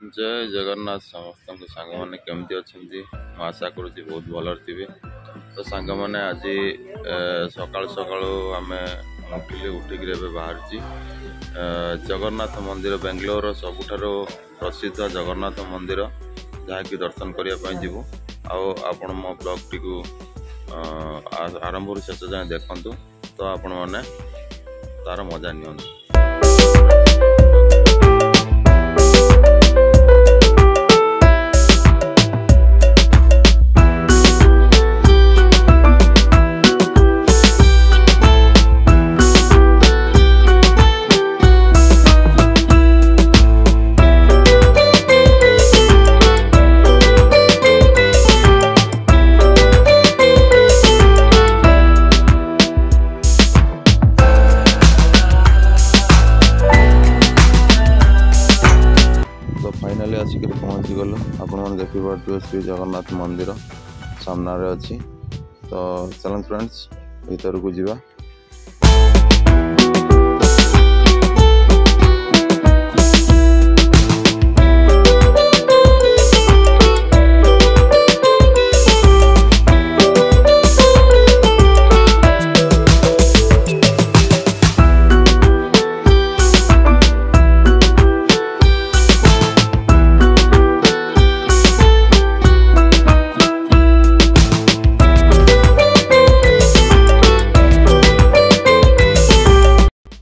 जय जगन्नाथ समस्त सांग मैंने केमती अच्छा मैं आशा करुँच बहुत भल थे। तो सांग मैंने आज सकाल सकाल आम उठिक बाहर जगन्नाथ मंदिर बेंगलोर सबुठार प्रसिद्ध जगन्नाथ मंदिर जहाँकि दर्शन करने जीवु आपण मो ब्लॉग टी आरंभ शेष जाए देखु तो आपण मैंने तार मजा नि। फाइनाली आसिक पहुँची गलु आपण देखिए श्री जगन्नाथ मंदिर सामने अच्छी। तो चलन फ्रेंड्स भीतर को जीवा।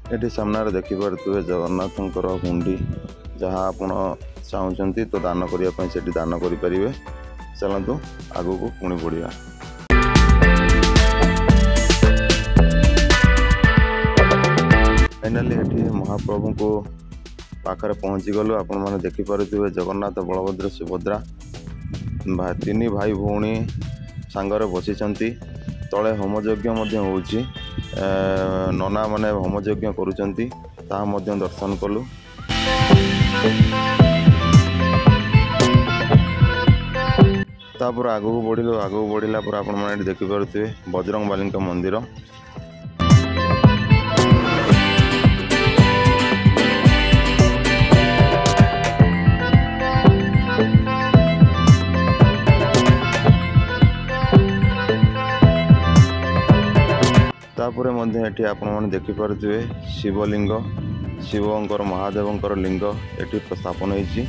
ये सामने देखिपे जगन्नाथ हुंडी जहाँ आप चाहते तो दान करने से दान करें। चलतु आग को पुणी बढ़िया। फाइनाली ये महाप्रभु को पाखरे पहुँची गलु। आपण मैंने देखिपे जगन्नाथ बलभद्र सुभद्रा तीन भाई भौणी सांगरे बसी तले होमयज्ञ होउची। नना माने होमयज्ञ करुचंती दर्शन कलु। तापर आगू बढ़ला पर आपण माने देखिपे बजरंग बाली मंदिर। तापर ये आपण देखिपे शिवलिंग शिवंकर महादेवंकर लिंग ये स्थापन होती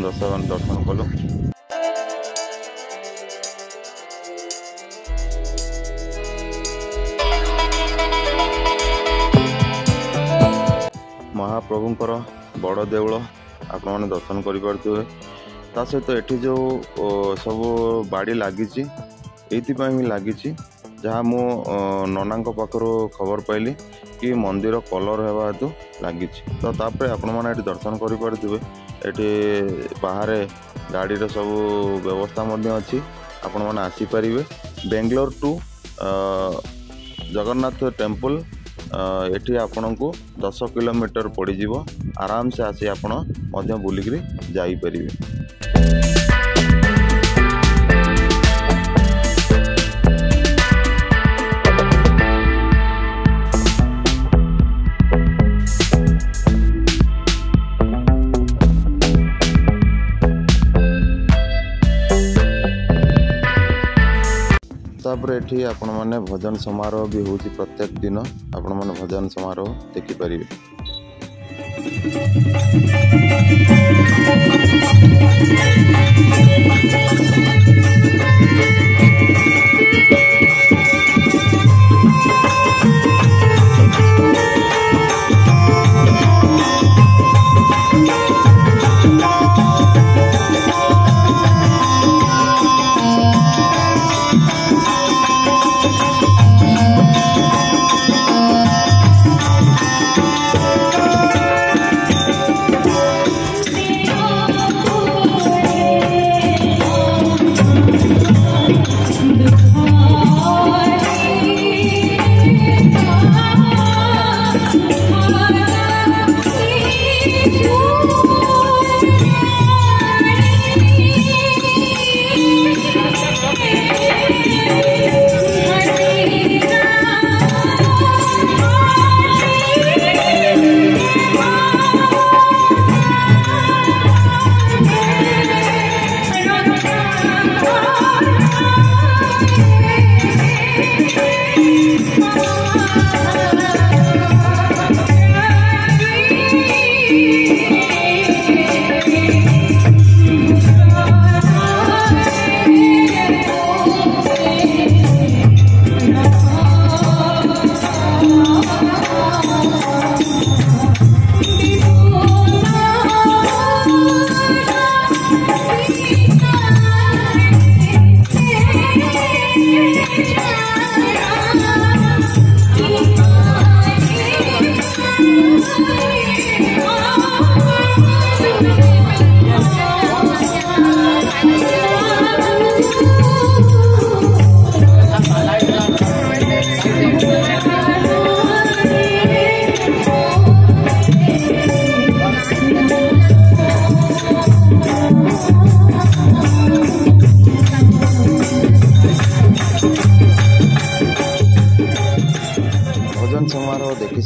दर्शन कलु। महाप्रभुंकर बड़ देउल आपण दर्शन करें। ता सहित ये जो सब बाड़ी लगी ही लगी जहाँ मु नना पाखर खबर पाइली कि मंदिर कलर होगा हेतु लगी। तो तापर आपण मैंने दर्शन करें। ये बाहर गाड़ी सब व्यवस्था अच्छी आपण मैंने आसीपारे। बेंगलोर टू जगन्नाथ टेम्पल ये आपण को 10 किलोमीटर पड़ज। आराम से आसी आपण बुलिक जापरि। तापर ये आपण मैंने भजन समारोह भी होची प्रत्येक दिन आपण मैंने भजन समारोह देखिपारे।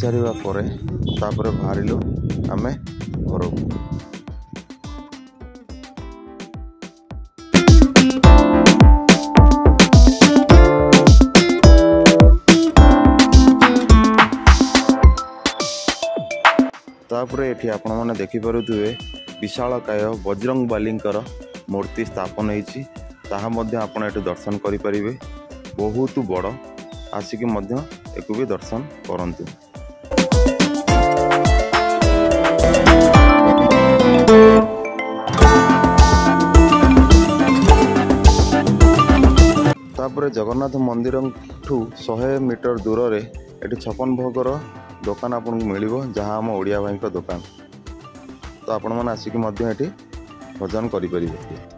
सारिबा परे तापरे बाहरिलु आमे घरकू। तापरे एठी आपण माने देखि पारुथुवे विशालकाय बजरंग बालींकर मूर्ति स्थापन होईछि। ताहा मध्य आपण एठी दर्शन करि परिबे। बहुत बड़, आसिक मध्य एकु भी दर्शन करंतु। तापरे जगन्नाथ मंदिर ठू 100 मीटर दूर रे एठी 56 भोगर दुकान आपको मिलिबो, जहाँ आम ओडिया भाई दुकान। तो आपण मैंने आसिक भोजन करें।